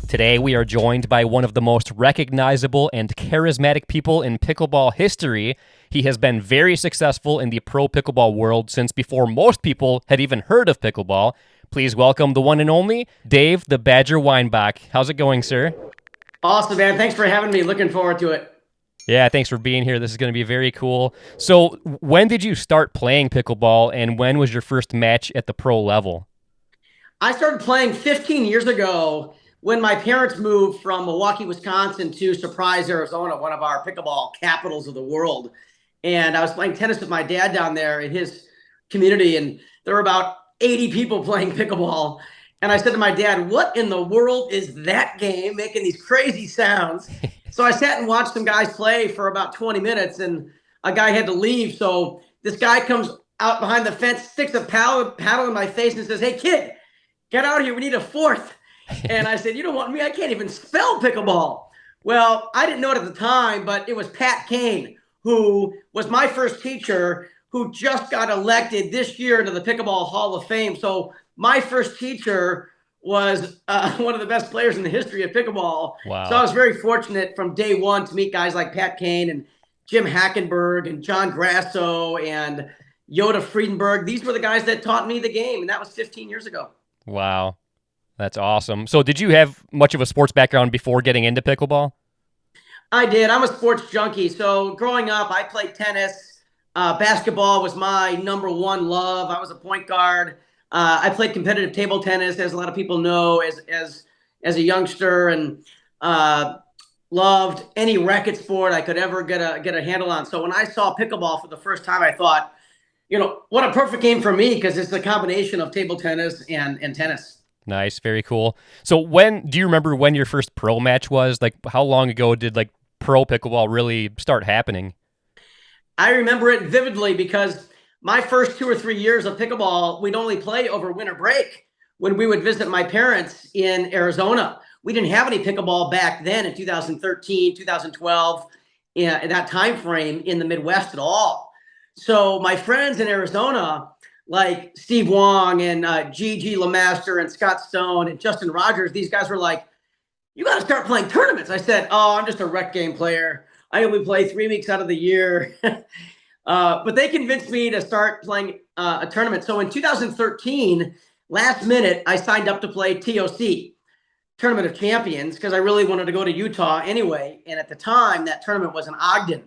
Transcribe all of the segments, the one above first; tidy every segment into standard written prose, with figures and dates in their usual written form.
Today, we are joined by one of the most recognizable and charismatic people in pickleball history. He has been very successful in the pro pickleball world since before most people had even heard of pickleball. Please welcome the one and only Dave the Badger Weinbach. How's it going, sir? Awesome, man. Thanks for having me. Looking forward to it. Yeah, thanks for being here. This is going to be very cool. So, when did you start playing pickleball, and when was your first match at the pro level? I started playing 15 years ago when my parents moved from Milwaukee, Wisconsin to Surprise, Arizona, one of our pickleball capitals of the world. And I was playing tennis with my dad down there in his community, and there were about 80 people playing pickleball. And I said to my dad, what in the world is that game making these crazy sounds? So I sat and watched some guys play for about 20 minutes, and a guy had to leave. So this guy comes out behind the fence, sticks a paddle in my face and says, "Hey, kid, get out of here. We need a fourth." And I said, "You don't want me? I can't even spell pickleball." Well, I didn't know it at the time, but it was Pat Kane, who was my first teacher, who just got elected this year into the Pickleball Hall of Fame. So my first teacher was one of the best players in the history of pickleball. So I Wow. was very fortunate from day one to meet guys like Pat Kane and Jim Hackenberg and John Grasso and Yoda Friedenberg. These were the guys that taught me the game, and that was 15 years ago. Wow. That's awesome. So, did you have much of a sports background before getting into pickleball? I did. I'm a sports junkie. So growing up, I played tennis. Basketball was my number one love. I was a point guard. I played competitive table tennis, as a lot of people know, as a youngster, and loved any racket sport I could ever get a handle on. So when I saw pickleball for the first time, I thought, what a perfect game for me, because it's a combination of table tennis and tennis. Nice, very cool. So, when do you remember when your first pro match was? Like, how long ago did pro pickleball really start happening? I remember it vividly because my first 2 or 3 years of pickleball, we'd only play over winter break when we would visit my parents in Arizona. We didn't have any pickleball back then in 2013, 2012, in that time frame in the Midwest at all. So my friends in Arizona, like Steve Wong and Gigi Lemaster and Scott Stone and Justin Rogers, these guys were like, "You got to start playing tournaments." I said, "Oh, I'm just a rec game player. I only play 3 weeks out of the year." But they convinced me to start playing a tournament. So in 2013, last minute, I signed up to play TOC, Tournament of Champions, because I really wanted to go to Utah anyway. And at the time, that tournament was in Ogden.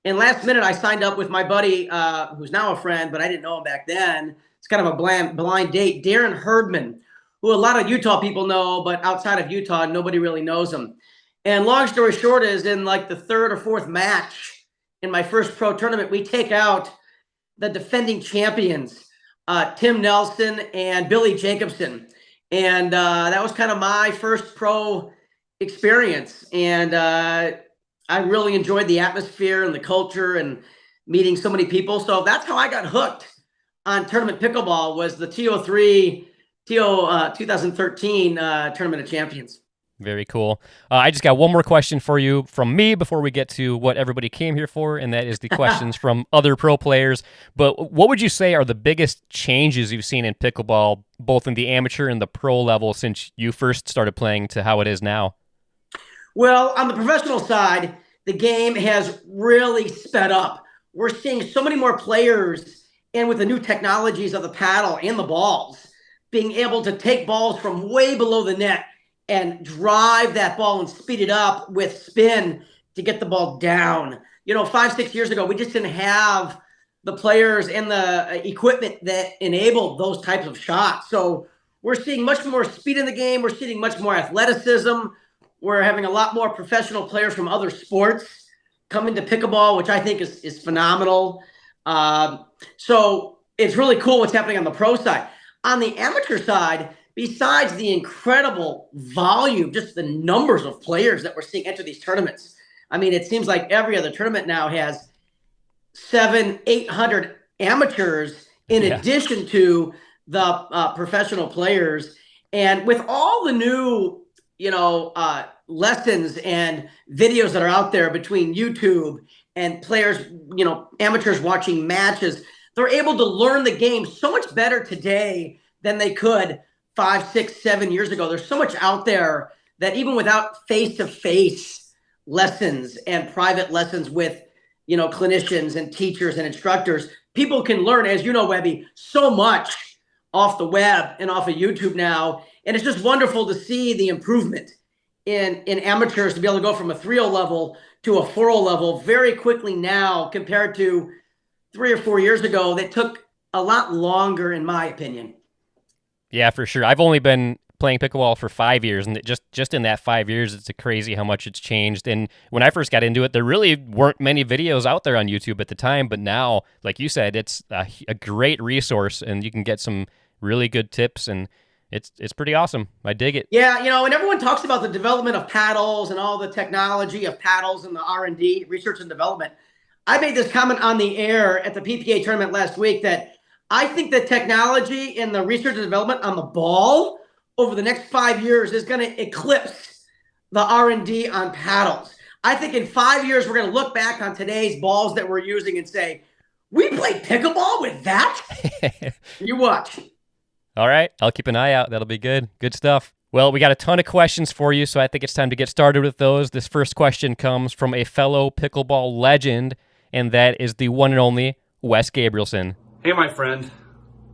And last minute, I signed up with my buddy, who's now a friend, but I didn't know him back then. It's kind of a blind date, Darren Herdman, who a lot of Utah people know, but outside of Utah, nobody really knows him. And long story short is, in like the third or fourth match in my first pro tournament, we take out the defending champions, Tim Nelson and Billy Jacobson. And that was kind of my first pro experience. And I really enjoyed the atmosphere and the culture and meeting so many people. So that's how I got hooked on tournament pickleball, was the TO 2013 Tournament of Champions. Very cool. I just got one more question for you from me before we get to what everybody came here for, and that is the questions from other pro players. But what would you say are the biggest changes you've seen in pickleball, both in the amateur and the pro level, since you first started playing to how it is now? Well, on the professional side, the game has really sped up. We're seeing so many more players, and with the new technologies of the paddle and the balls, being able to take balls from way below the net and drive that ball and speed it up with spin to get the ball down. 5, 6 years ago, we just didn't have the players and the equipment that enabled those types of shots. So we're seeing much more speed in the game. We're seeing much more athleticism. We're having a lot more professional players from other sports come into pickleball, which I think is phenomenal. So it's really cool what's happening on the pro side. On the amateur side, besides the incredible volume, just the numbers of players that we're seeing enter these tournaments. I mean, it seems like every other tournament now has 700, 800 amateurs in Yeah. addition to the professional players. And with all the new, lessons and videos that are out there between YouTube and players, amateurs watching matches, they're able to learn the game so much better today than they could 5, 6, 7 years ago. There's so much out there that even without face-to-face lessons and private lessons with, clinicians and teachers and instructors, people can learn, as you know, Webby, so much off the web and off of YouTube now. And it's just wonderful to see the improvement in amateurs to be able to go from a 3.0 level to a 4.0 level very quickly now compared to 3 or 4 years ago. That took a lot longer, in my opinion. Yeah, for sure. I've only been playing pickleball for 5 years, and just in that 5 years, it's crazy how much it's changed. And when I first got into it, there really weren't many videos out there on YouTube at the time, but now, like you said, it's a great resource, and you can get some really good tips, and it's pretty awesome. I dig it. Yeah, and everyone talks about the development of paddles and all the technology of paddles and the R&D, research and development. I made this comment on the air at the PPA tournament last week that I think the technology and the research and development on the ball over the next 5 years is going to eclipse the R&D on paddles. I think in 5 years, we're going to look back on today's balls that we're using and say, we played pickleball with that? You watch. All right. I'll keep an eye out. That'll be good. Good stuff. Well, we got a ton of questions for you, so I think it's time to get started with those. This first question comes from a fellow pickleball legend, and that is the one and only Wes Gabrielsen. Hey, my friend.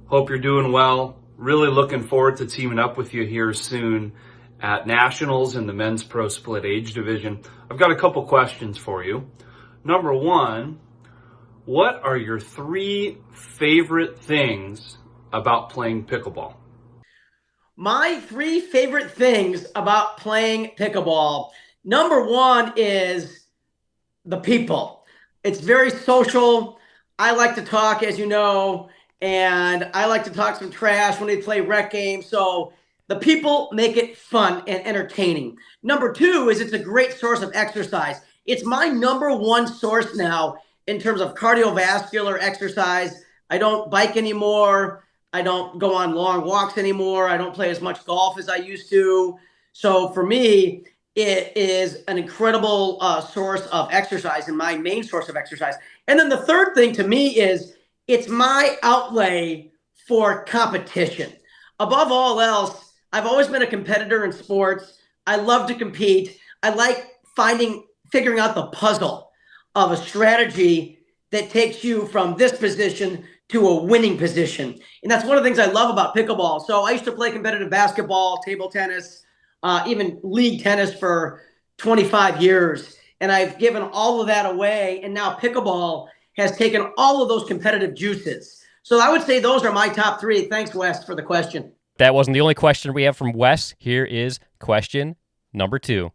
Hope you're doing well. Really looking forward to teaming up with you here soon at Nationals in the men's pro split age division. I've got a couple questions for you. Number one, what are your 3 favorite things about playing pickleball? My 3 favorite things about playing pickleball. Number one is the people. It's very social. I like to talk, as you know, and I like to talk some trash when they play rec games. So the people make it fun and entertaining. Number 2 is it's a great source of exercise. It's my number 1 source now in terms of cardiovascular exercise. I don't bike anymore. I don't go on long walks anymore. I don't play as much golf as I used to. So for me, it is an incredible source of exercise and my main source of exercise. And then the third thing to me is it's my outlay for competition. Above all else, I've always been a competitor in sports. I love to compete. I like figuring out the puzzle of a strategy that takes you from this position to a winning position. And that's one of the things I love about pickleball. So I used to play competitive basketball, table tennis, even league tennis for 25 years. And I've given all of that away. And now pickleball has taken all of those competitive juices. So I would say those are my top 3. Thanks, Wes, for the question. That wasn't the only question we have from Wes. Here is question number 2.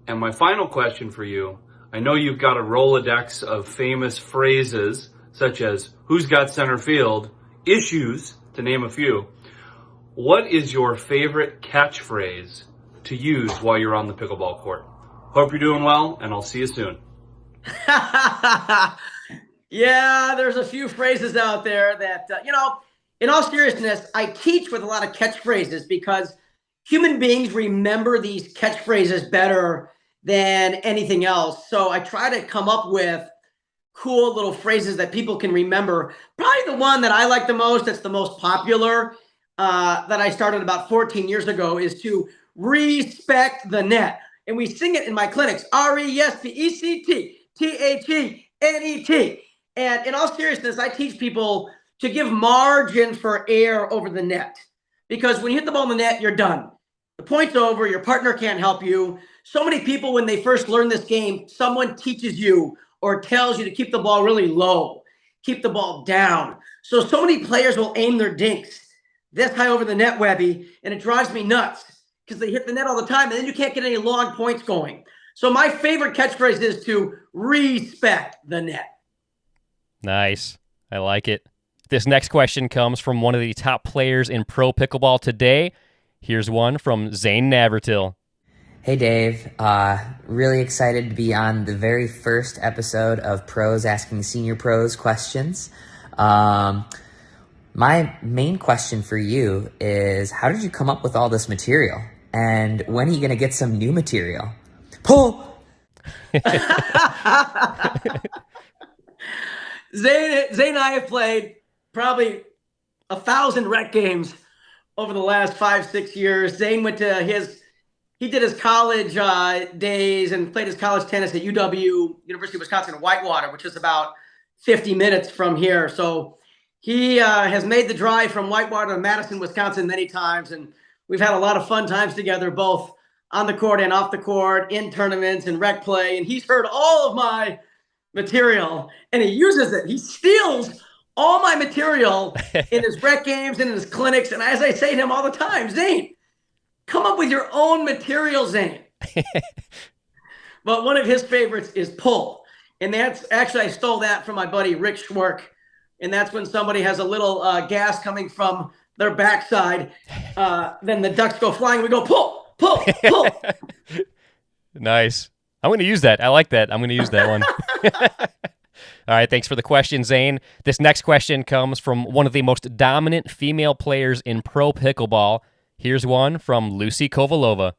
And my final question for you, I know you've got a Rolodex of famous phrases such as who's got center field, issues, to name a few. What is your favorite catchphrase to use while you're on the pickleball court? Hope you're doing well, and I'll see you soon. Yeah, there's a few phrases out there that, in all seriousness, I teach with a lot of catchphrases because human beings remember these catchphrases better than anything else. So I try to come up with cool little phrases that people can remember. Probably the one that I like the most, that's the most popular, that I started about 14 years ago, is to respect the net. And we sing it in my clinics, RESPECT, And in all seriousness, I teach people to give margin for error over the net. Because when you hit the ball in the net, you're done. The point's over. Your partner can't help you. So many people, when they first learn this game, someone teaches you or tells you to keep the ball really low, keep the ball down. So many players will aim their dinks this high over the net, Webby, and it drives me nuts because they hit the net all the time, and then you can't get any long points going. So my favorite catchphrase is to respect the net. Nice. I like it. This next question comes from one of the top players in pro pickleball today. Here's one from Zane Navratil. Hey Dave, really excited to be on the very first episode of Pros Asking Senior Pros Questions. My main question for you is, how did you come up with all this material? And when are you going to get some new material? Pull! Zane and I have played probably 1,000 rec games over the last 5-6 years. Zane went to his he did his college days and played his college tennis at UW, University of Wisconsin in Whitewater, which is about 50 minutes from here. So he has made the drive from Whitewater to Madison, Wisconsin many times. And we've had a lot of fun times together, both on the court and off the court, in tournaments and rec play. And he's heard all of my material and he uses it. He steals all my material in his rec games and in his clinics. And as I say to him all the time, Zane, come up with your own material, Zane. But one of his favorites is pull. And that's actually, I stole that from my buddy Rick Schwark. And that's when somebody has a little gas coming from their backside. Then the ducks go flying. We go pull, pull, pull. Nice. I'm going to use that. I like that. I'm going to use that one. All right, thanks for the question, Zane. This next question comes from one of the most dominant female players in pro pickleball. Here's one from Lucy Kovalova.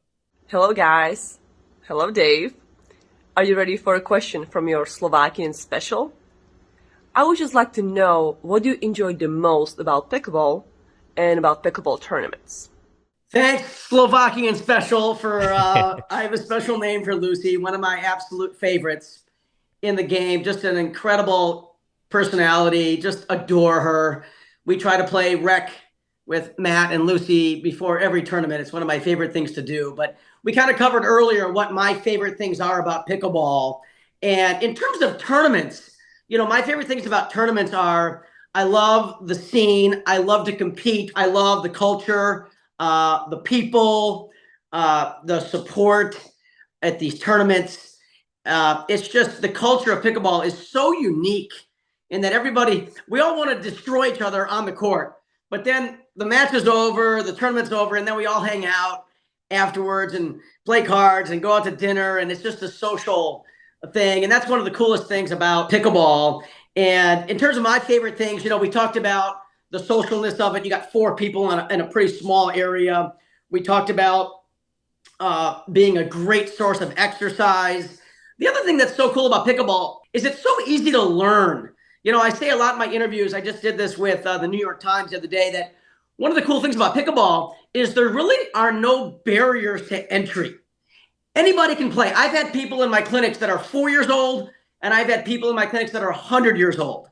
Hello, guys. Hello, Dave. Are you ready for a question from your Slovakian special? I would just like to know what you enjoy the most about pickleball and about pickleball tournaments. Thanks, Slovakian special, for I have a special name for Lucy, one of my absolute favorites in the game. Just an incredible personality. Just adore her. We try to play rec with Matt and Lucy before every tournament. It's one of my favorite things to do. But we kind of covered earlier what my favorite things are about pickleball. And in terms of tournaments, my favorite things about tournaments are I love the scene. I love to compete. I love the culture, the people, the support at these tournaments. It's just the culture of pickleball is so unique in that we all want to destroy each other on the court. But then the match is over, the tournament's over, and then we all hang out afterwards and play cards and go out to dinner. And it's just a social thing. And that's one of the coolest things about pickleball. And in terms of my favorite things, we talked about the socialness of it. You got 4 people in a pretty small area. We talked about being a great source of exercise. The other thing that's so cool about pickleball is it's so easy to learn. I say a lot in my interviews. I just did this with the New York Times the other day, that one of the cool things about pickleball is there really are no barriers to entry. Anybody can play. I've had people in my clinics that are 4 years old, and I've had people in my clinics that are 100 years old.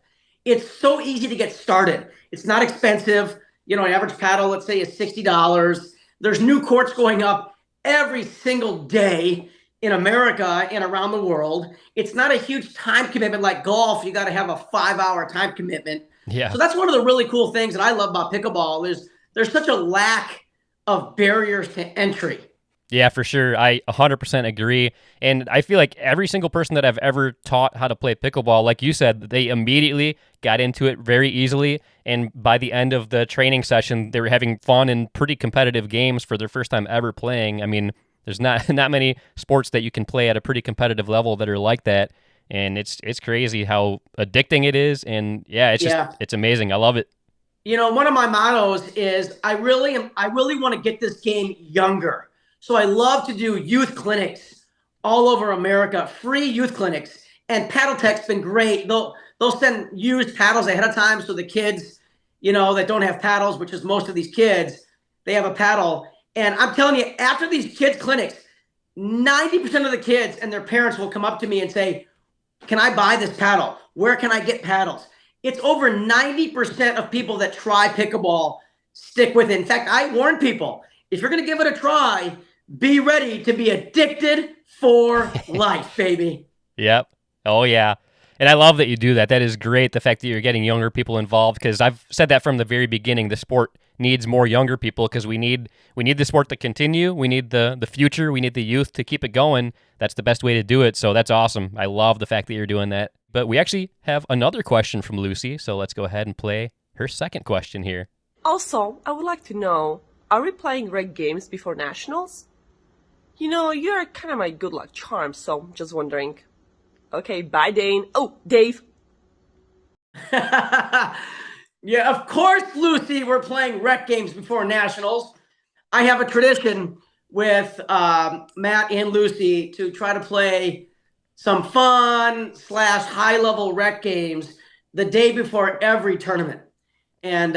It's so easy to get started. It's not expensive. An average paddle, let's say, is $60. There's new courts going up every single day in America and around the world. It's not a huge time commitment like golf. You got to have a 5-hour time commitment. Yeah. So that's one of the really cool things that I love about pickleball is there's such a lack of barriers to entry. Yeah, for sure. I 100% agree. And I feel like every single person that I've ever taught how to play pickleball, like you said, they immediately got into it very easily. And by the end of the training session, they were having fun and pretty competitive games for their first time ever playing. I mean, there's not many sports that you can play at a pretty competitive level that are like that. And it's crazy how addicting it is. And yeah, it's amazing. I love it. One of my mottos is I really want to get this game younger. So I love to do youth clinics all over America, free youth clinics. And Paddletech's been great. They'll send used paddles ahead of time so the kids, that don't have paddles, which is most of these kids, they have a paddle. And I'm telling you, after these kids clinics, 90% of the kids and their parents will come up to me and say, can I buy this paddle? Where can I get paddles? It's over 90% of people that try pickleball stick with it. In fact, I warn people, if you're going to give it a try, be ready to be addicted for life, baby. Yep. Oh, yeah. And I love that you do that. That is great, the fact that you're getting younger people involved, because I've said that from the very beginning. The sport needs more younger people because we need the sport to continue. We need the future. We need the youth to keep it going. That's the best way to do it. So that's awesome. I love the fact that you're doing that. But we actually have another question from Lucy, so let's go ahead and play her second question here. Also, I would like to know, are we playing rec games before nationals? You're kind of my good luck charm, so just wondering. Okay, bye, Dane. Oh, Dave. Yeah, of course, Lucy, we're playing rec games before nationals. I have a tradition with Matt and Lucy to try to play some fun / high-level rec games the day before every tournament. And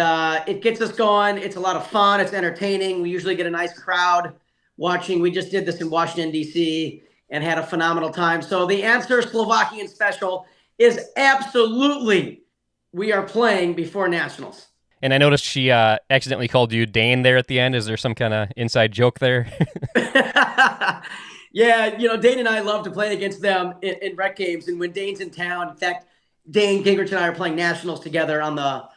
it gets us going. It's a lot of fun. It's entertaining. We usually get a nice crowd watching. We just did this in Washington, D.C., and had a phenomenal time. So the answer, Slovakian special, is absolutely we are playing before nationals. And I noticed she accidentally called you Dane there at the end. Is there some kind of inside joke there? Yeah, Dayne and I love to play against them in rec games. And when Dayne's in town, in fact, Dayne Gingrich and I are playing nationals together on the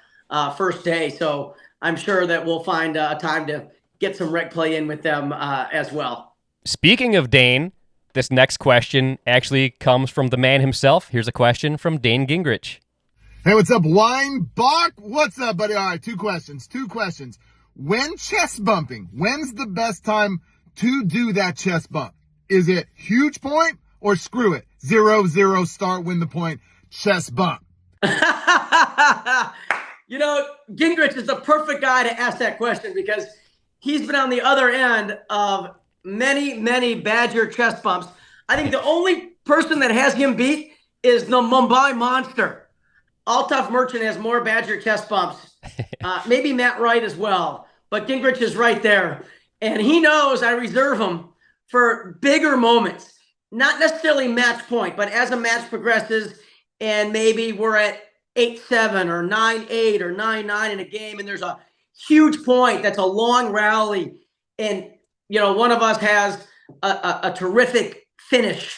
first day. So I'm sure that we'll find a time to get some rec play in with them as well. Speaking of Dayne, this next question actually comes from the man himself. Here's a question from Dayne Gingrich. Hey, what's up, Weinbach? What's up, buddy? All right, two questions. When chest bumping, when's the best time to do that chest bump? Is it huge point or screw it? 0-0 start, win the point, chest bump. Gingrich is the perfect guy to ask that question because he's been on the other end of many, many Badger chest bumps. I think the only person that has him beat is the Mumbai Monster. Altaf Merchant has more Badger chest bumps. Maybe Matt Wright as well. But Gingrich is right there. And he knows I reserve him for bigger moments. Not necessarily match point, but as a match progresses and maybe we're at 8-7 or 9-8 or 9-9 in a game and there's a huge point that's a long rally and, one of us has a terrific finish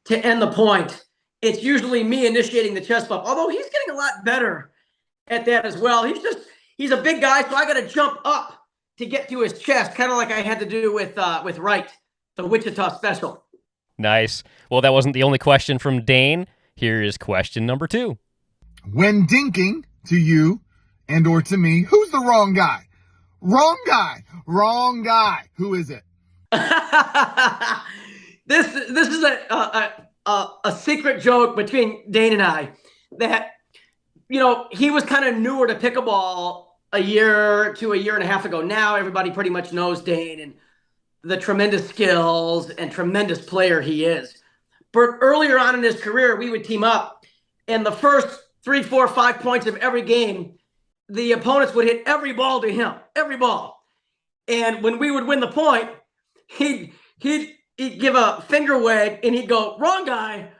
to end the point. It's usually me initiating the chest bump, although he's getting a lot better at that as well. He's a big guy, so I got to jump up to get to his chest, kind of like I had to do with Wright, the Wichita special. Nice. Well, that wasn't the only question from Dayne. Here is question number 2. When dinking to you and or to me, who's the wrong guy? Wrong guy. Who is it? This is a secret joke between Dayne and I that, he was kind of newer to pickleball a year to a year and a half ago. Now everybody pretty much knows Dayne and the tremendous skills and tremendous player he is. But earlier on in his career, we would team up and the first 3, 4, 5 points of every game, the opponents would hit every ball to him, every ball. And when we would win the point, he'd give a finger wag and he'd go, wrong guy,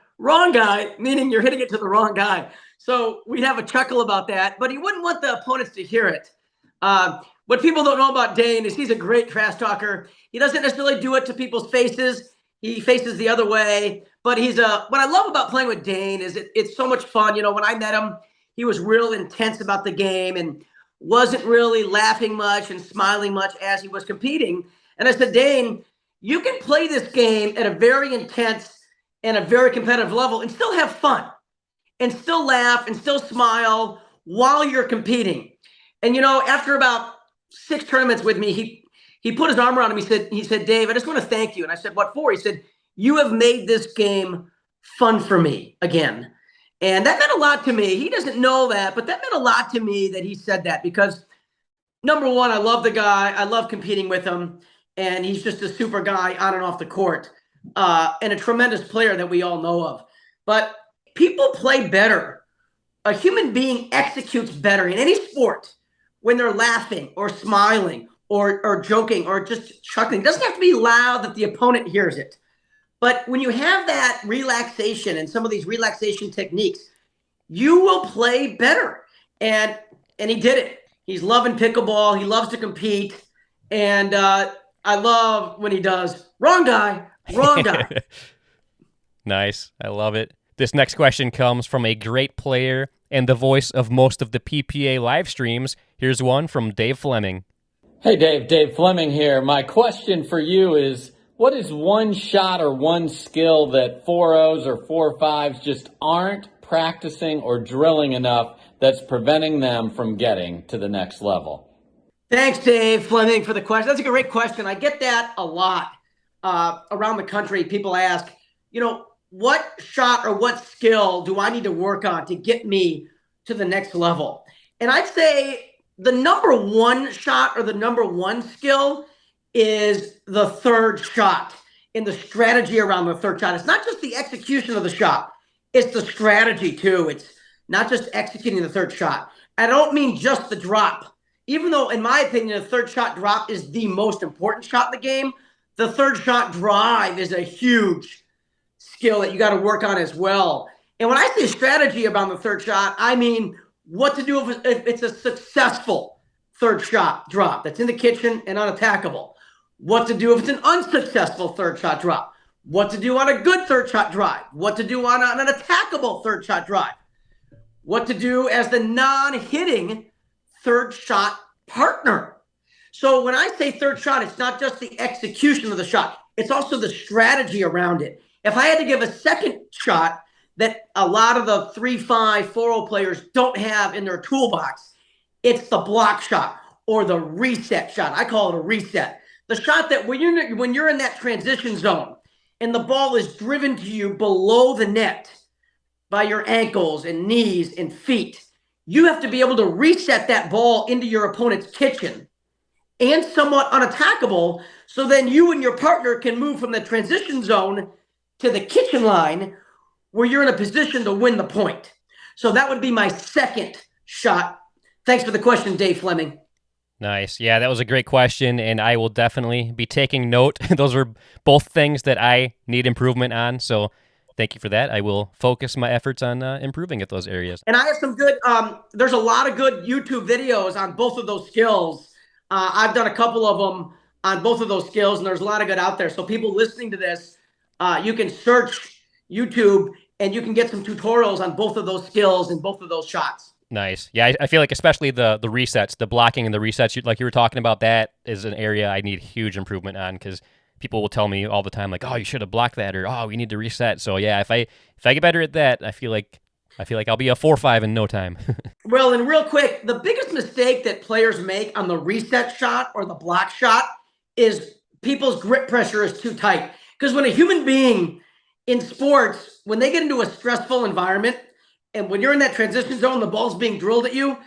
meaning you're hitting it to the wrong guy. So we'd have a chuckle about that, but he wouldn't want the opponents to hear it. What people don't know about Dayne is he's a great trash talker. He doesn't necessarily do it to people's faces. He faces the other way, but what I love about playing with Dayne is it's so much fun. When I met him, he was real intense about the game and wasn't really laughing much and smiling much as he was competing. And I said, Dayne, you can play this game at a very intense and a very competitive level and still have fun and still laugh and still smile while you're competing. And, after about 6 tournaments with me, he put his arm around me. He said, Dave, I just want to thank you. And I said, what for? He said, you have made this game fun for me again. And that meant a lot to me. He doesn't know that, but that meant a lot to me that he said that because, number one, I love the guy. I love competing with him. And he's just a super guy on and off the court and a tremendous player that we all know of. But people play better. A human being executes better in any sport when they're laughing or smiling or joking or just chuckling. It doesn't have to be loud that the opponent hears it. But when you have that relaxation and some of these relaxation techniques, you will play better. And he did it. He's loving pickleball. He loves to compete. And I love when he does wrong guy. Nice. I love it. This next question comes from a great player and the voice of most of the PPA live streams. Here's one from Dave Fleming. Hey, Dave Fleming here. My question for you is, what is one shot or one skill that 4-0s or 4-5s just aren't practicing or drilling enough that's preventing them from getting to the next level? Thanks, Dave Fleming, for the question. That's a great question. I get that a lot around the country. People ask, what shot or what skill do I need to work on to get me to the next level? And I'd say the number one shot or the number one skill is the third shot in the strategy around the third shot. It's not just the execution of the shot. It's the strategy too. It's not just executing the third shot. I don't mean just the drop. Even though, in my opinion, the third shot drop is the most important shot in the game, the third shot drive is a huge skill that you got to work on as well. And when I say strategy about the third shot, I mean what to do if it's a successful third shot drop that's in the kitchen and unattackable. What to do if it's an unsuccessful third shot drop. What to do on a good third shot drive. What to do on an attackable third shot drive. What to do as the non-hitting third shot partner. So when I say third shot, it's not just the execution of the shot. It's also the strategy around it. If I had to give a second shot that a lot of the 3-5, 4-0 players don't have in their toolbox, it's the block shot or the reset shot. I call it a reset. The shot that when you're in that transition zone and the ball is driven to you below the net by your ankles and knees and feet, you have to be able to reset that ball into your opponent's kitchen and somewhat unattackable, so then you and your partner can move from the transition zone to the kitchen line where you're in a position to win the point. So that would be my second shot. Thanks for the question, Dave Fleming. Nice. Yeah, that was a great question, and I will definitely be taking note. Those are both things that I need improvement on, so thank you for that. I will focus my efforts on improving at those areas. And I have some good, there's a lot of good YouTube videos on both of those skills. I've done a couple of them on both of those skills, and there's a lot of good out there. So people listening to this, you can search YouTube, and you can get some tutorials on both of those skills and both of those shots. Nice. Yeah, I feel like especially the resets, the blocking and the resets, like you were talking about, that is an area I need huge improvement on, because people will tell me all the time, like, oh, you should have blocked that, or oh, we need to reset. So yeah, if I get better at that, I feel like I'll be a 4-5 in no time. Well, and real quick, the biggest mistake that players make on the reset shot or the block shot is people's grip pressure is too tight. Because when a human being in sports, when they get into a stressful environment, and when you're in that transition zone, the ball's being drilled at you,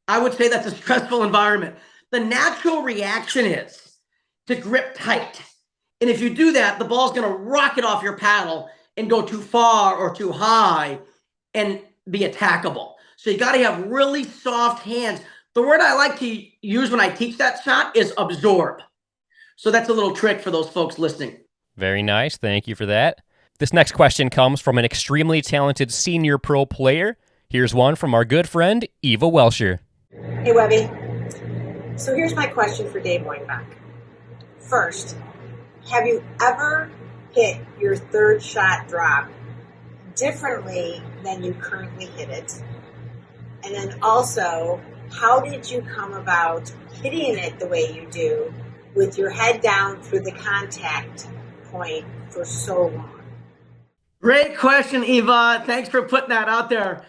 I would say that's a stressful environment. The natural reaction is to grip tight. And if you do that, the ball's going to rocket off your paddle and go too far or too high and be attackable. So you got to have really soft hands. The word I like to use when I teach that shot is absorb. So that's a little trick for those folks listening. Very nice. Thank you for that. This next question comes from an extremely talented senior pro player. Here's one from our good friend, Eva Welsher. Hey, Webby. So here's my question for Dave Weinbach. First, have you ever hit your third shot drop differently than you currently hit it? And then also, how did you come about hitting it the way you do with your head down through the contact point for so long? Great question, Eva. Thanks for putting that out there.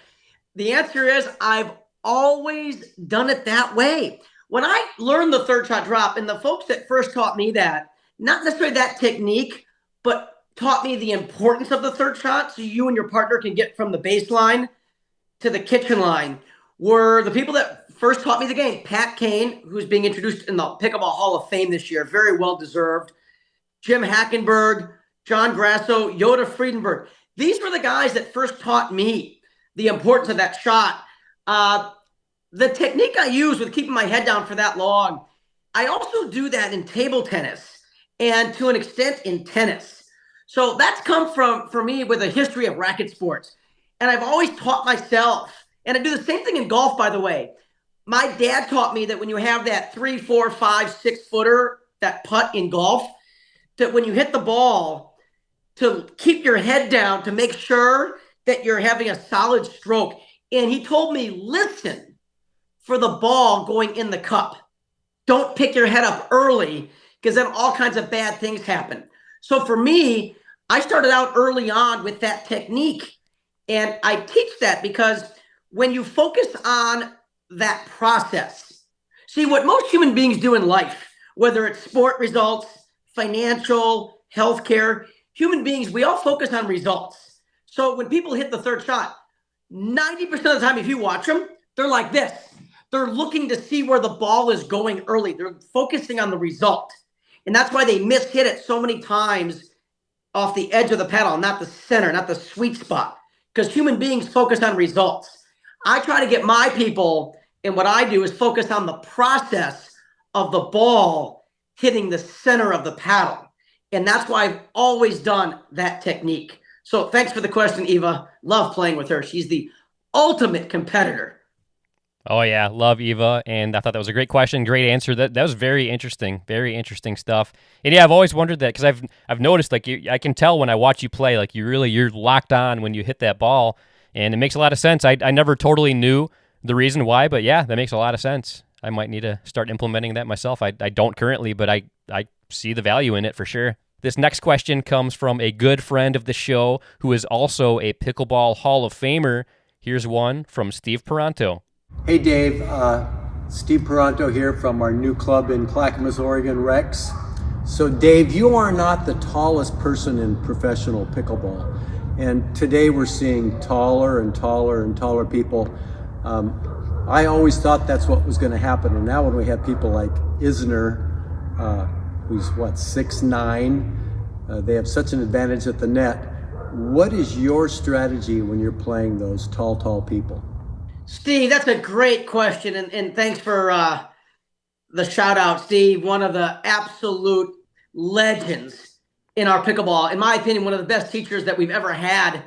The answer is I've always done it that way. When I learned the third shot drop, and the folks that first taught me that, not necessarily that technique, but taught me the importance of the third shot so you and your partner can get from the baseline to the kitchen line, were the people that first taught me the game. Pat Kane, who's being introduced in the Pickleball Hall of Fame this year, very well deserved. Jim Hackenberg, John Grasso, Yoda Friedenberg. These were the guys that first taught me the importance of that shot. The technique I use with keeping my head down for that long, I also do that in table tennis and to an extent in tennis. So that's come from, for me, with a history of racket sports. And I've always taught myself, and I do the same thing in golf, by the way. My dad taught me that when you have that 3, 4, 5, 6 footer, that putt in golf, that when you hit the ball, to keep your head down, to make sure that you're having a solid stroke. And he told me, listen for the ball going in the cup. Don't pick your head up early, because then all kinds of bad things happen. So for me, I started out early on with that technique. And I teach that because when you focus on that process, see what most human beings do in life, whether it's sport results, financial, healthcare, human beings, we all focus on results. So when people hit the third shot, 90% of the time, if you watch them, they're like this. They're looking to see where the ball is going early. They're focusing on the result. And that's why they mishit it so many times off the edge of the paddle, not the center, not the sweet spot, because human beings focus on results. I try to get my people, and what I do is focus on the process of the ball hitting the center of the paddle. And that's why I've always done that technique. So thanks for the question, Eva. Love playing with her. She's the ultimate competitor. Oh yeah, love Eva, and I thought that was a great question, great answer. That was very interesting stuff. And yeah, I've always wondered that because I've noticed like I can tell when I watch you play, like you're locked on when you hit that ball, and it makes a lot of sense. I never totally knew the reason why, but yeah, that makes a lot of sense. I might need to start implementing that myself. I don't currently, but I see the value in it for sure. This next question comes from a good friend of the show who is also a Pickleball Hall of Famer. Here's one from Steve Paranto. Hey Dave, Steve Paranto here from our new club in Clackamas, Oregon, Rex. So Dave, you are not the tallest person in professional pickleball. And today we're seeing taller and taller and taller people. I always thought that's what was gonna happen. And now when we have people like Isner, who's 6'9", they have such an advantage at the net. What is your strategy when you're playing those tall people? Steve, that's a great question, and thanks for the shout out, Steve. One of the absolute legends in our pickleball. In my opinion, one of the best teachers that we've ever had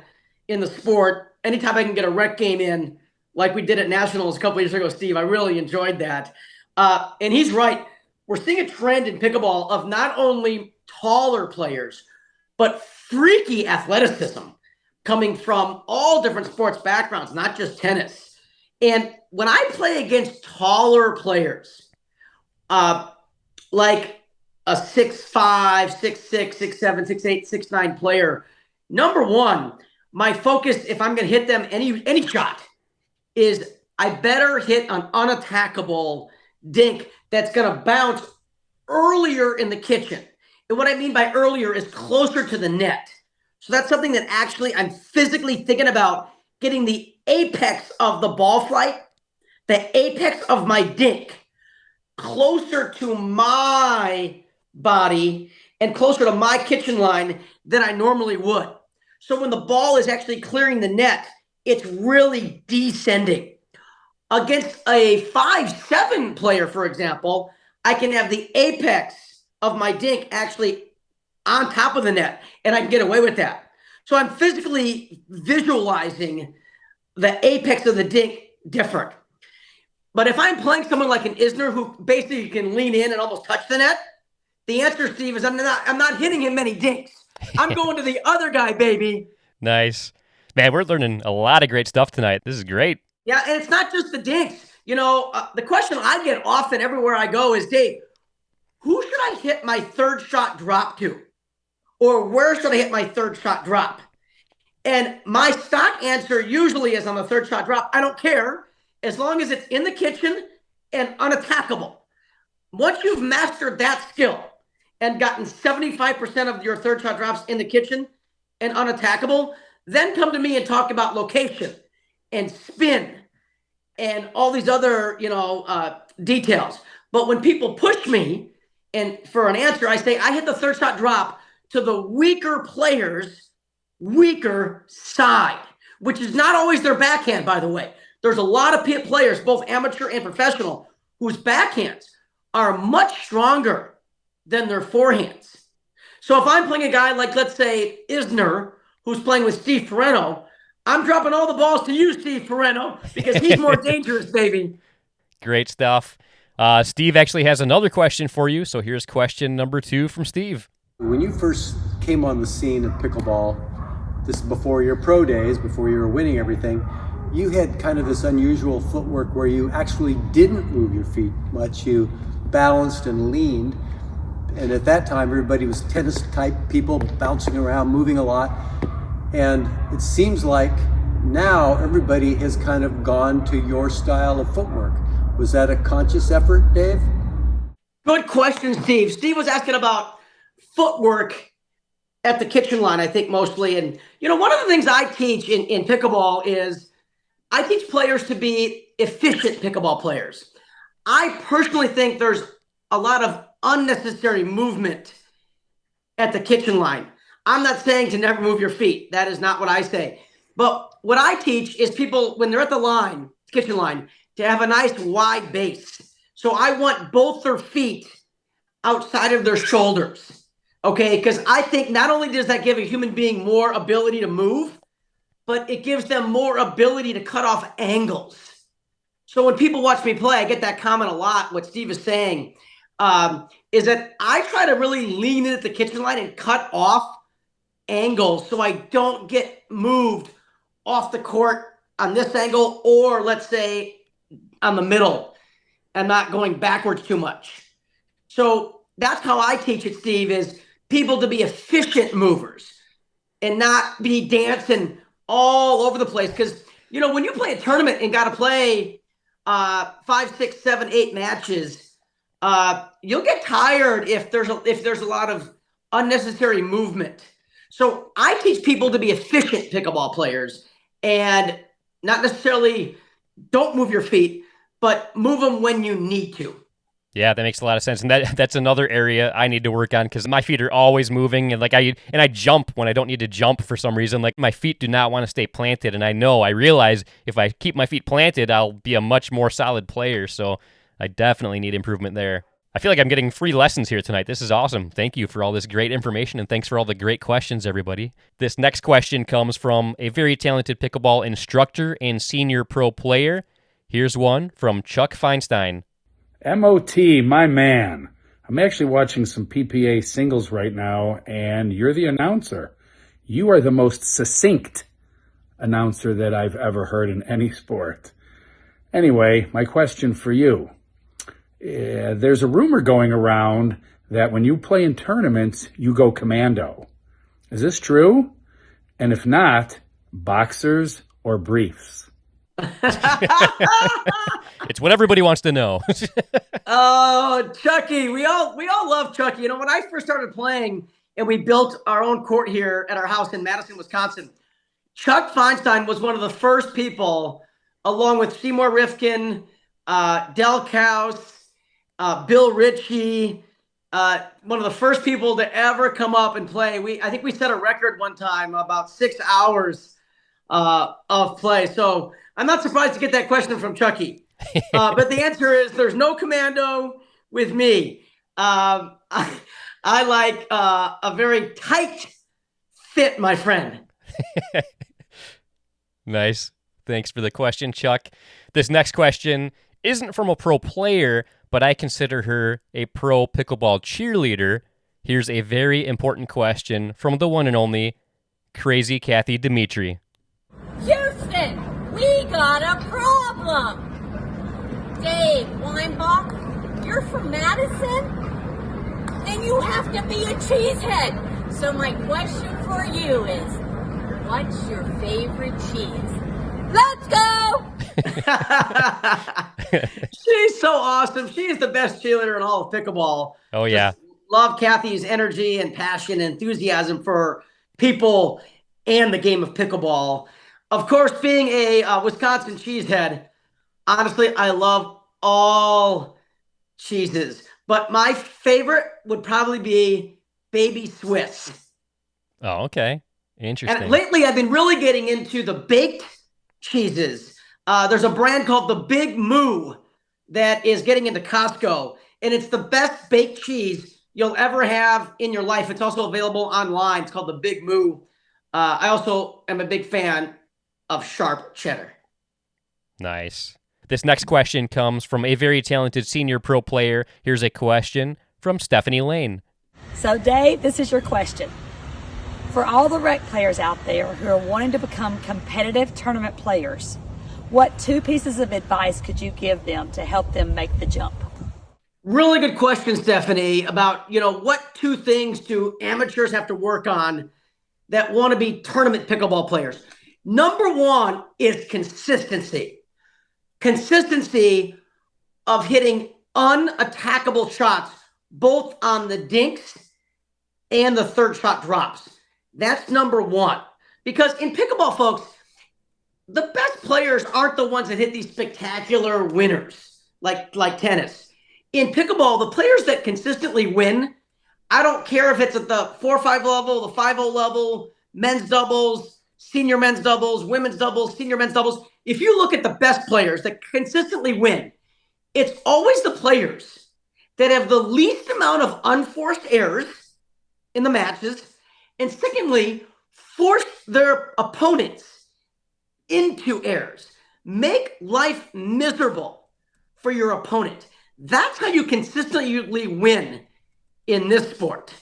in the sport. Anytime I can get a rec game in, like we did at Nationals a couple years ago, Steve, I really enjoyed that. And he's right. We're seeing a trend in pickleball of not only taller players, but freaky athleticism coming from all different sports backgrounds, not just tennis. And when I play against taller players, like a 6'5", 6'6", 6'7", 6'8", 6'9" player, number one, my focus, if I'm going to hit them any shot, is I better hit an unattackable dink that's going to bounce earlier in the kitchen. And what I mean by earlier is closer to the net. So that's something that actually I'm physically thinking about, getting the apex of the ball flight, the apex of my dink, closer to my body and closer to my kitchen line than I normally would. So when the ball is actually clearing the net, it's really descending. Against a 5'7" player, for example, I can have the apex of my dink actually on top of the net, and I can get away with that. So I'm physically visualizing the apex of the dink different. But if I'm playing someone like an Isner who basically can lean in and almost touch the net, the answer, Steve, is I'm not hitting him many dinks. I'm going to the other guy, baby. Nice. Man, we're learning a lot of great stuff tonight. This is great. Yeah, and it's not just the dinks. You know, the question I get often everywhere I go is, Dave, who should I hit my third shot drop to? Or where should I hit my third shot drop? And my stock answer usually is on the third shot drop. I don't care, as long as it's in the kitchen and unattackable. Once you've mastered that skill and gotten 75% of your third shot drops in the kitchen and unattackable, then come to me and talk about location and spin and all these other, details. But when people push me and for an answer, I say I hit the third shot drop to the weaker player's weaker side, which is not always their backhand, by the way. There's a lot of players, both amateur and professional, whose backhands are much stronger than their forehands. So if I'm playing a guy like, let's say, Isner, who's playing with Steve Paranto, I'm dropping all the balls to you, Steve Paranto, because he's more dangerous, baby. Great stuff. Steve actually has another question for you, so here's question number 2 from Steve. When you first came on the scene of pickleball, this is before your pro days, before you were winning everything, you had kind of this unusual footwork where you actually didn't move your feet much. You balanced and leaned. And at that time, everybody was tennis-type people bouncing around, moving a lot. And it seems like now everybody has kind of gone to your style of footwork. Was that a conscious effort, Dave? Good question, Steve. Steve was asking about footwork at the kitchen line, I think, mostly. And, one of the things I teach in pickleball is I teach players to be efficient pickleball players. I personally think there's a lot of unnecessary movement at the kitchen line. I'm not saying to never move your feet. That is not what I say. But what I teach is people, when they're at the kitchen line, to have a nice wide base. So I want both their feet outside of their shoulders. Okay, because I think not only does that give a human being more ability to move, but it gives them more ability to cut off angles. So when people watch me play, I get that comment a lot. What Steve is saying is that I try to really lean in at the kitchen line and cut off angles so I don't get moved off the court on this angle, or let's say on the middle, and not going backwards too much. So that's how I teach it, Steve, is people to be efficient movers and not be dancing all over the place. Because, you know, when you play a tournament and got to play 5, 6, 7, 8 matches, you'll get tired if there's a lot of unnecessary movement. So I teach people to be efficient pickleball players and not necessarily don't move your feet, but move them when you need to. Yeah, that makes a lot of sense, and that's another area I need to work on because my feet are always moving, and I jump when I don't need to jump for some reason. Like my feet do not want to stay planted, and I realize if I keep my feet planted, I'll be a much more solid player. So I definitely need improvement there. I feel like I'm getting free lessons here tonight. This is awesome. Thank you for all this great information, and thanks for all the great questions, everybody. This next question comes from a very talented pickleball instructor and senior pro player. Here's one from Chuck Feinstein. MOT, my man. I'm actually watching some PPA singles right now, and you're the announcer. You are the most succinct announcer that I've ever heard in any sport. Anyway, my question for you. There's a rumor going around that when you play in tournaments, you go commando. Is this true? And if not, boxers or briefs? It's what everybody wants to know. Oh, Chucky. We all love Chucky. You know, when I first started playing and we built our own court here at our house in Madison, Wisconsin, Chuck Feinstein was one of the first people, along with Seymour Rifkin, Del Kaus, Bill Ritchie, one of the first people to ever come up and play. I think we set a record one time, about 6 hours of play. So I'm not surprised to get that question from Chucky. But the answer is there's no commando with me. I like a very tight fit, my friend. Nice. Thanks for the question, Chuck. This next question isn't from a pro player, but I consider her a pro pickleball cheerleader. Here's a very important question from the one and only Crazy Kathy Dimitri. Houston, we got a problem. Dave Weinbach, you're from Madison? Then you have to be a cheesehead. So my question for you is, what's your favorite cheese? Let's go! She's so awesome. She is the best cheerleader in all of pickleball. Oh, yeah. Just love Kathy's energy and passion and enthusiasm for people and the game of pickleball. Of course, being a Wisconsin cheesehead, honestly, I love all cheeses. But my favorite would probably be Baby Swiss. Oh, okay. Interesting. And lately, I've been really getting into the baked cheeses. There's a brand called the Big Moo that is getting into Costco, and it's the best baked cheese you'll ever have in your life. It's also available online. It's called the Big Moo. I also am a big fan of sharp cheddar. Nice. This next question comes from a very talented senior pro player. Here's a question from Stephanie Lane. So, Dave, this is your question. For all the rec players out there who are wanting to become competitive tournament players, what 2 pieces of advice could you give them to help them make the jump? Really good question, Stephanie, about, what 2 things do amateurs have to work on that want to be tournament pickleball players? Number 1 is consistency. Consistency of hitting unattackable shots, both on the dinks and the third shot drops. That's number 1. Because in pickleball, folks, the best players aren't the ones that hit these spectacular winners like tennis. In pickleball, the players that consistently win, I don't care if it's at the 4-5 level, the 5-0 level, men's doubles, senior men's doubles, women's doubles, senior men's doubles. If you look at the best players that consistently win, it's always the players that have the least amount of unforced errors in the matches. And secondly, force their opponents into errors. Make life miserable for your opponent. That's how you consistently win in this sport.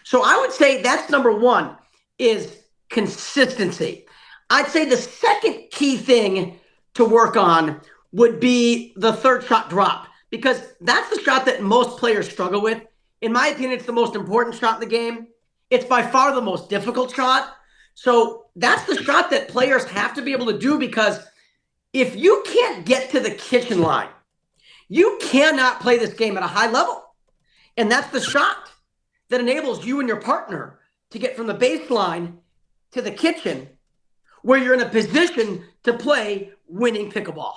So I would say that's number one, is consistency. I'd say the second key thing to work on would be the third shot drop, because that's the shot that most players struggle with. In my opinion, it's the most important shot in the game. It's by far the most difficult shot. So that's the shot that players have to be able to do, because if you can't get to the kitchen line, you cannot play this game at a high level. And that's the shot that enables you and your partner to get from the baseline to the kitchen, where you're in a position to play winning pickleball.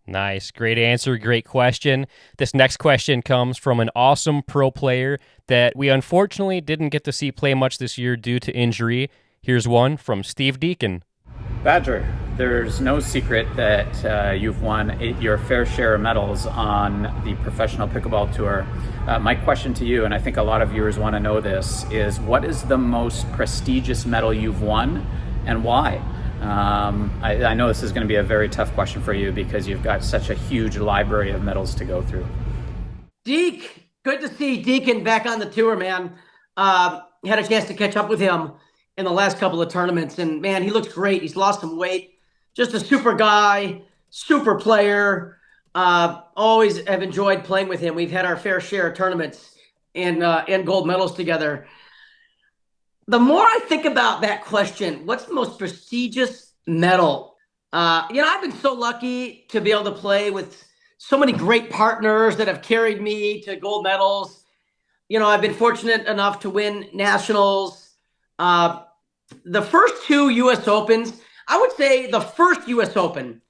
Nice. Great answer. Great question. This next question comes from an awesome pro player that we unfortunately didn't get to see play much this year due to injury. Here's one from Steve Deakin. Badger, there's no secret that you've won your fair share of medals on the professional pickleball tour. My question to you, and I think a lot of viewers want to know this, is what is the most prestigious medal you've won and why? I know this is going to be a very tough question for you because you've got such a huge library of medals to go through. Deke, good to see Deakin back on the tour, man. Had a chance to catch up with him in the last couple of tournaments, and man, he looks great. He's lost some weight. Just a super guy, super player. Always have enjoyed playing with him. We've had our fair share of tournaments and gold medals together. The more I think about that question, what's the most prestigious medal? I've been so lucky to be able to play with so many great partners that have carried me to gold medals. I've been fortunate enough to win nationals. The first two U.S. Opens, I would say the first U.S. Open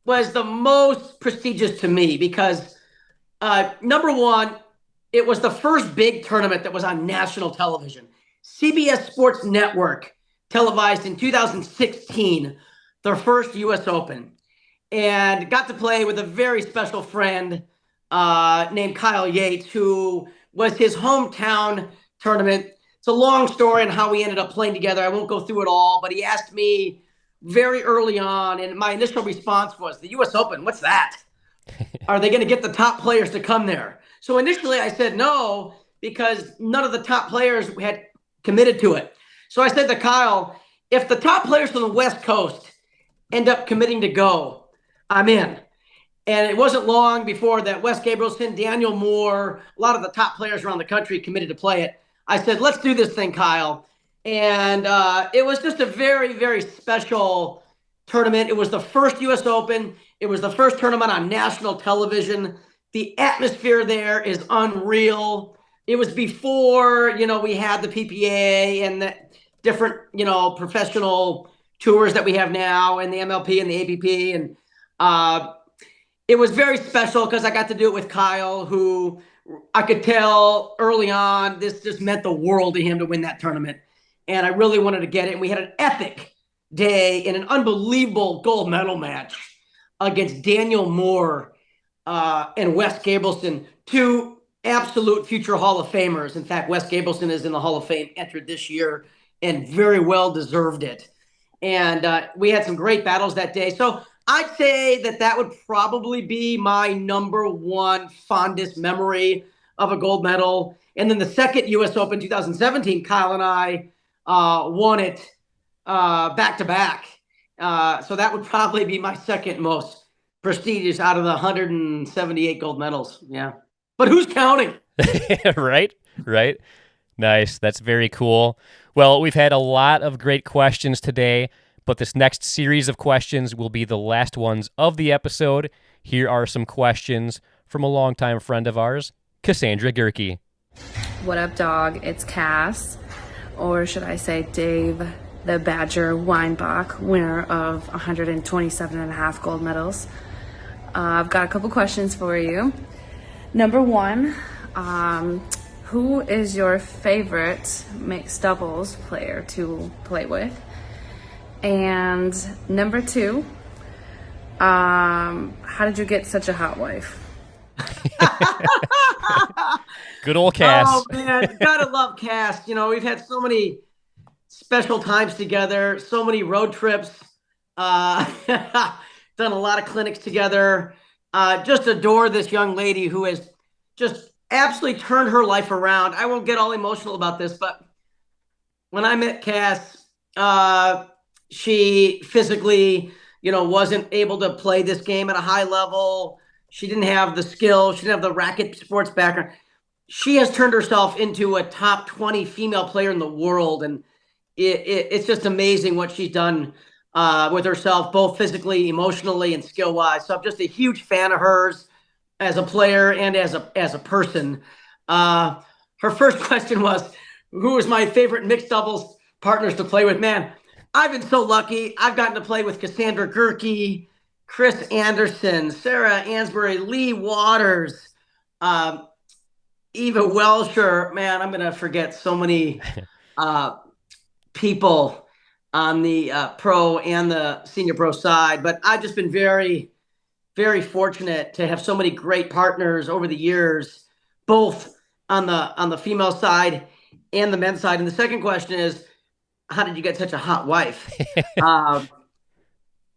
was the most prestigious to me because, number one, it was the first big tournament that was on national television. CBS Sports Network televised in 2016 their first U.S. Open, and got to play with a very special friend named Kyle Yates, who was his hometown tournament. It's a long story on how we ended up playing together. I won't go through it all, but he asked me very early on, and my initial response was, the U.S. Open, what's that? Are they going to get the top players to come there? So initially I said no, because none of the top players had committed to it. So I said to Kyle, if the top players from the West Coast end up committing to go, I'm in. And it wasn't long before that Wes Gabrielsen, Daniel Moore, a lot of the top players around the country committed to play it. I said, let's do this thing, Kyle. And it was just a very, very special tournament. It was the first U.S. Open. It was the first tournament on national television. The atmosphere there is unreal. It was before, we had the PPA and the different, professional tours that we have now, and the MLP and the APP. And it was very special because I got to do it with Kyle, who I could tell early on, this just meant the world to him to win that tournament. And I really wanted to get it. And we had an epic day in an unbelievable gold medal match against Daniel Moore and Wes Gabrielsen, two absolute future Hall of Famers. In fact, Wes Gabrielsen is in the Hall of Fame, entered this year, and very well deserved it. And we had some great battles that day. So I'd say that would probably be my number one fondest memory of a gold medal. And then the second U.S. Open 2017, Kyle and I won it back-to-back. So that would probably be my second most prestigious out of the 178 gold medals. Yeah. But who's counting? Right. Nice. That's very cool. Well, we've had a lot of great questions today, but this next series of questions will be the last ones of the episode. Here are some questions from a longtime friend of ours, KaSandra Gehrke. What up, dog? It's Cass, or should I say Dave the Badger Weinbach, winner of 127.5 gold medals. I've got a couple questions for you. Number one, who is your favorite mixed doubles player to play with? And number two, how did you get such a hot wife? Good old Cass. Oh, man. Gotta love Cass. You know, we've had so many special times together, so many road trips, done a lot of clinics together. Just adore this young lady who has just absolutely turned her life around. I won't get all emotional about this, but when I met Cass, she physically, wasn't able to play this game at a high level. She didn't have the skill. She didn't have the racket sports background. She has turned herself into a top 20 female player in the world. And it's just amazing what she's done with herself, both physically, emotionally, and skill-wise. So I'm just a huge fan of hers as a player and as a person. Her first question was, who is my favorite mixed doubles partners to play with? Man, I've been so lucky. I've gotten to play with KaSandra Gehrke, Chris Anderson, Sarah Ansbury, Lee Waters, Eva Welsher. Man, I'm going to forget so many people on the pro and the senior pro side. But I've just been very, very fortunate to have so many great partners over the years, both on the female side and the men's side. And the second question is, how did you get such a hot wife? How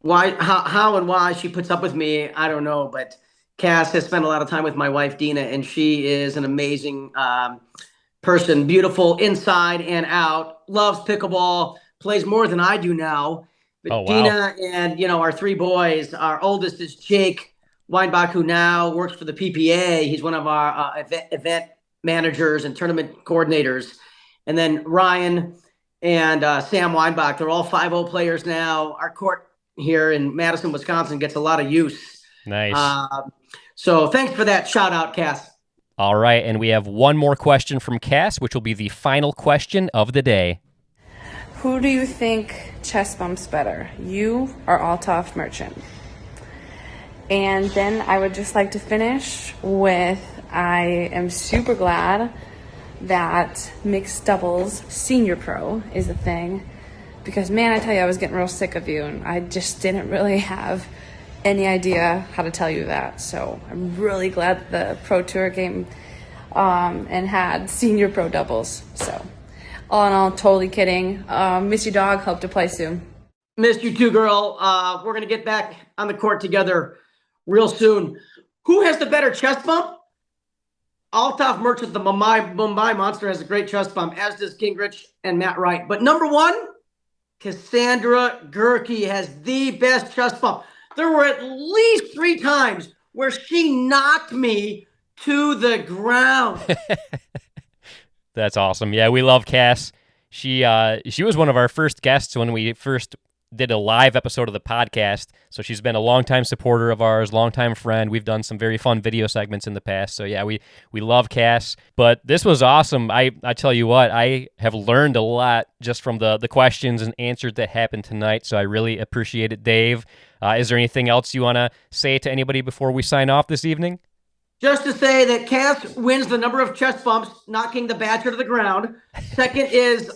and why she puts up with me, I don't know. But Cass has spent a lot of time with my wife, Dina, and she is an amazing person, beautiful inside and out, loves pickleball, plays more than I do now. But oh, wow. Dina and, our three boys, our oldest is Jake Weinbach, who now works for the PPA. He's one of our event managers and tournament coordinators. And then Ryan and Sam Weinbach, they're all 5-0 players now. Our court here in Madison, Wisconsin gets a lot of use. Nice. So thanks for that shout out, Cass. All right, and we have one more question from Cass, which will be the final question of the day. Who do you think chest bumps better, you or Althoff Merchant? And then I would just like to finish with, I am super glad that mixed doubles senior pro is a thing, because man, I tell you, I was getting real sick of you, and I just didn't really have any idea how to tell you that. So I'm really glad the pro tour came and had senior pro doubles. So all in all, totally kidding. Miss you, dog. Hope to play soon. Missed you too, girl. We're going to get back on the court together real soon. Who has the better chest bump? Althoff Merchant, the Mumbai Monster, has a great chest bump, as does Gingrich and Matt Wright. But number one, KaSandra Gehrke has the best chest bump. There were at least 3 times where she knocked me to the ground. That's awesome. Yeah, we love Cass. She was one of our first guests when we first did a live episode of the podcast. So she's been a longtime supporter of ours, longtime friend. We've done some very fun video segments in the past. So yeah, we love Cass. But this was awesome. I tell you what, I have learned a lot just from the questions and answers that happened tonight. So I really appreciate it, Dave. Is there anything else you want to say to anybody before we sign off this evening? Just to say that Cass wins the number of chest bumps, knocking the Badger to the ground. Second is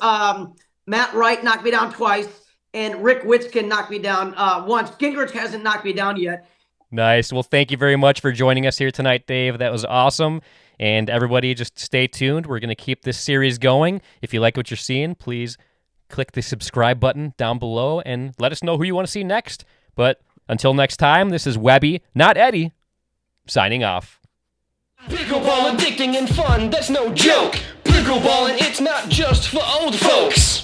Matt Wright knocked me down twice, and Rick Witzkin knocked me down once. Gingrich hasn't knocked me down yet. Nice. Well, thank you very much for joining us here tonight, Dave. That was awesome. And everybody, just stay tuned. We're going to keep this series going. If you like what you're seeing, please click the subscribe button down below and let us know who you want to see next. But until next time, this is Webby, not Eddie, signing off. Pickleball addicting and fun, that's no joke. Pickleballing, it's not just for old folks.